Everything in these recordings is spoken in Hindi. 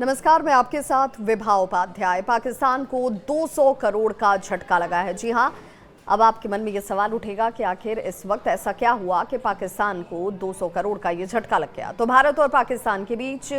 नमस्कार, मैं आपके साथ विभा उपाध्याय। पाकिस्तान को 200 करोड़ का झटका लगा है। जी हां, अब आपके मन में ये सवाल उठेगा कि आखिर इस वक्त ऐसा क्या हुआ कि पाकिस्तान को 200 करोड़ का ये झटका लग गया। तो भारत और पाकिस्तान के बीच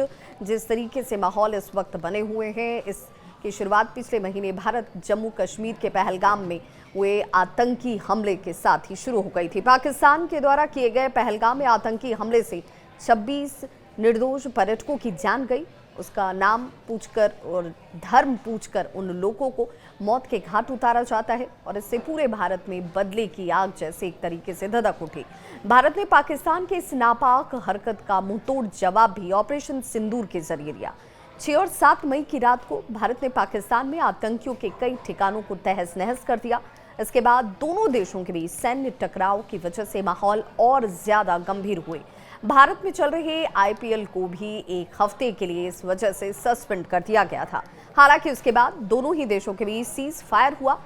जिस तरीके से माहौल इस वक्त बने हुए हैं, इसकी शुरुआत पिछले महीने भारत जम्मू कश्मीर के पहलगाम में हुए आतंकी हमले के साथ ही शुरू हो गई थी। पाकिस्तान के द्वारा किए गए पहलगाम में आतंकी हमले से 26 निर्दोष पर्यटकों की जान गई। उसका नाम पूछकर और धर्म पूछकर उन लोगों को मौत के घाट उतारा जाता है और इससे पूरे भारत में बदले की आग जैसे एक तरीके से धधक उठी। भारत ने पाकिस्तान के इस नापाक हरकत का मुंहतोड़ जवाब भी ऑपरेशन सिंदूर के जरिए दिया। 6 और 7 मई की रात को भारत ने पाकिस्तान में आतंकियों के कई ठिकानों को तहस नहस कर दिया। इसके बाद दोनों देशों के बीच सैन्य टकराव की वजह से माहौल और ज्यादा गंभीर हुए। भारत में चल रहे आईपीएल को भी एक हफ्ते के लिए इस वजह से सस्पेंड कर दिया गया था। हालांकि उसके बाद दोनों ही देशों के बीच सीज फायर हुआ।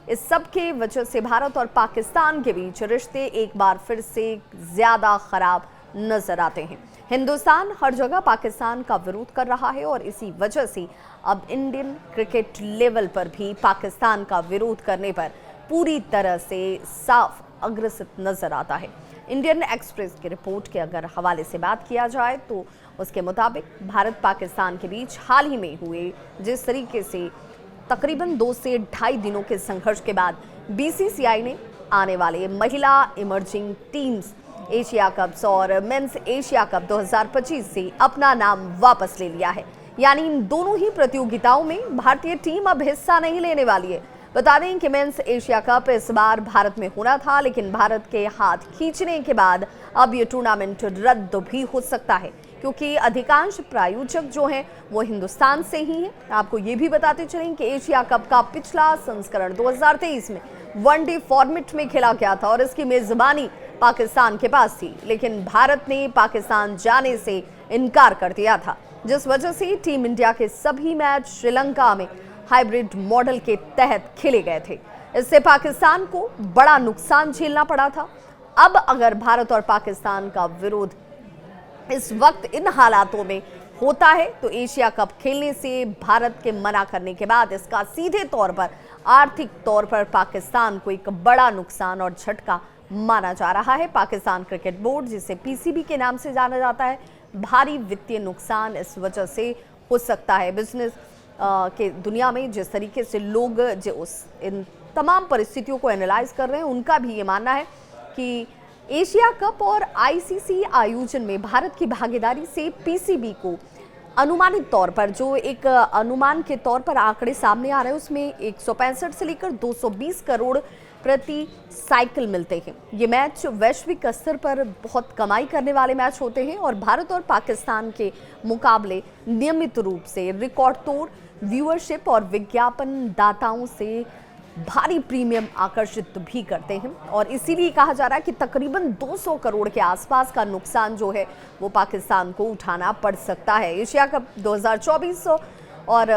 इस सब के वजह से भारत और पाकिस्तान के बीच रिश्ते एक बार फिर से ज्यादा खराब नजर आते हैं। हिंदुस्तान हर जगह पाकिस्तान का विरोध कर रहा है और इसी वजह से अब इंडियन क्रिकेट लेवल पर भी पाकिस्तान का विरोध करने पर पूरी तरह से साफ अग्रसित नजर आता है। इंडियन एक्सप्रेस की रिपोर्ट के अगर हवाले से बात किया जाए तो उसके मुताबिक भारत पाकिस्तान के बीच हाल ही में हुए जिस तरीके से तकरीबन 2 से ढाई दिनों के संघर्ष के बाद बीसीसीआई ने आने वाले महिला इमर्जिंग टीम्स एशिया कप्स और मेंस एशिया कप 2025 से अपना नाम वापस ले लिया है। यानी इन दोनों ही प्रतियोगिताओं में भारतीय टीम अब हिस्सा नहीं लेने वाली है। बता दें कि मेंस एशिया कप इस बार भारत में होना था, लेकिन भारत के हाथ खींचने के बाद अब ये टूर्नामेंट रद्द भी हो सकता है, क्योंकि अधिकांश प्रायोजक जो हैं वो हिंदुस्तान से ही हैं। आपको ये भी बताते चलें कि एशिया कप का पिछला संस्करण 2023 में वनडे फॉर्मेट में खेला गया था और इसकी मेजबानी पाकिस्तान के पास थी, लेकिन भारत ने पाकिस्तान जाने से इनकार कर दिया था, जिस वजह से टीम इंडिया के सभी मैच श्रीलंका में हाइब्रिड मॉडल के तहत खेले गए थे। इससे पाकिस्तान को बड़ा नुकसान झेलना पड़ा था। अब अगर भारत और पाकिस्तान का विरोध इस वक्त इन हालातों में होता है तो एशिया कप खेलने से भारत के मना करने के बाद इसका सीधे तौर पर आर्थिक तौर पर पाकिस्तान को एक बड़ा नुकसान और झटका माना जा रहा है। पाकिस्तान क्रिकेट बोर्ड, जिसे पीसीबी के नाम से जाना जाता है, भारी वित्तीय नुकसान इस वजह से हो सकता है। बिजनेस के दुनिया में जिस तरीके से लोग जो इन तमाम परिस्थितियों को एनालाइज कर रहे हैं, उनका भी ये मानना है कि एशिया कप और आईसीसी आयोजन में भारत की भागीदारी से पीसीबी को अनुमानित तौर पर जो एक अनुमान के तौर पर आंकड़े सामने आ रहे हैं, उसमें 165 से लेकर 220 करोड़ प्रति साइकिल मिलते हैं। ये मैच वैश्विक स्तर पर बहुत कमाई करने वाले मैच होते हैं और भारत और पाकिस्तान के मुकाबले नियमित रूप से रिकॉर्ड तोड़ व्यूअरशिप और विज्ञापन दाताओं से भारी प्रीमियम आकर्षित भी करते हैं और इसीलिए कहा जा रहा है कि तकरीबन 200 करोड़ के आसपास का नुकसान जो है वो पाकिस्तान को उठाना पड़ सकता है। एशिया कप 2024 और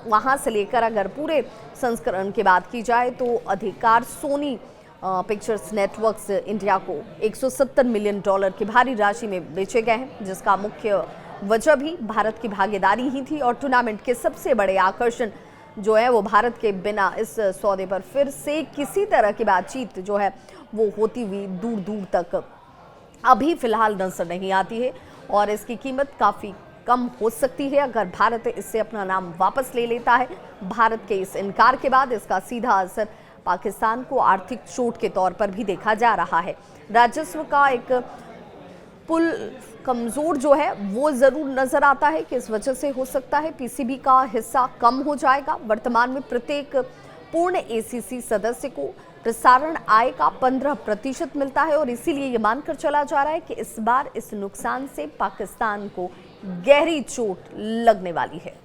वहां से लेकर अगर पूरे संस्करण की बात की जाए तो अधिकार सोनी पिक्चर्स नेटवर्क्स इंडिया को $170 मिलियन की भारी राशि में बेचे गए हैं, जिसका मुख्य वजह भी भारत की भागीदारी ही थी और टूर्नामेंट के सबसे बड़े आकर्षण जो है वो भारत के बिना इस सौदे पर फिर से किसी तरह की बातचीत जो है वो होती हुई दूर दूर तक अभी फिलहाल नजर नहीं आती है और इसकी कीमत काफ़ी कम हो सकती है अगर भारत इससे अपना नाम वापस ले लेता है। भारत के इस इनकार के बाद इसका सीधा असर पाकिस्तान को आर्थिक चोट के तौर पर भी देखा जा रहा है। राजस्व का एक पुल कमजोर जो है वो जरूर नजर आता है कि इस वजह से हो सकता है पीसीबी का हिस्सा कम हो जाएगा। वर्तमान में प्रत्येक पूर्ण एसीसी सदस्य को प्रसारण आय का 15% मिलता है और इसीलिए ये मानकर चला जा रहा है कि इस बार इस नुकसान से पाकिस्तान को गहरी चोट लगने वाली है।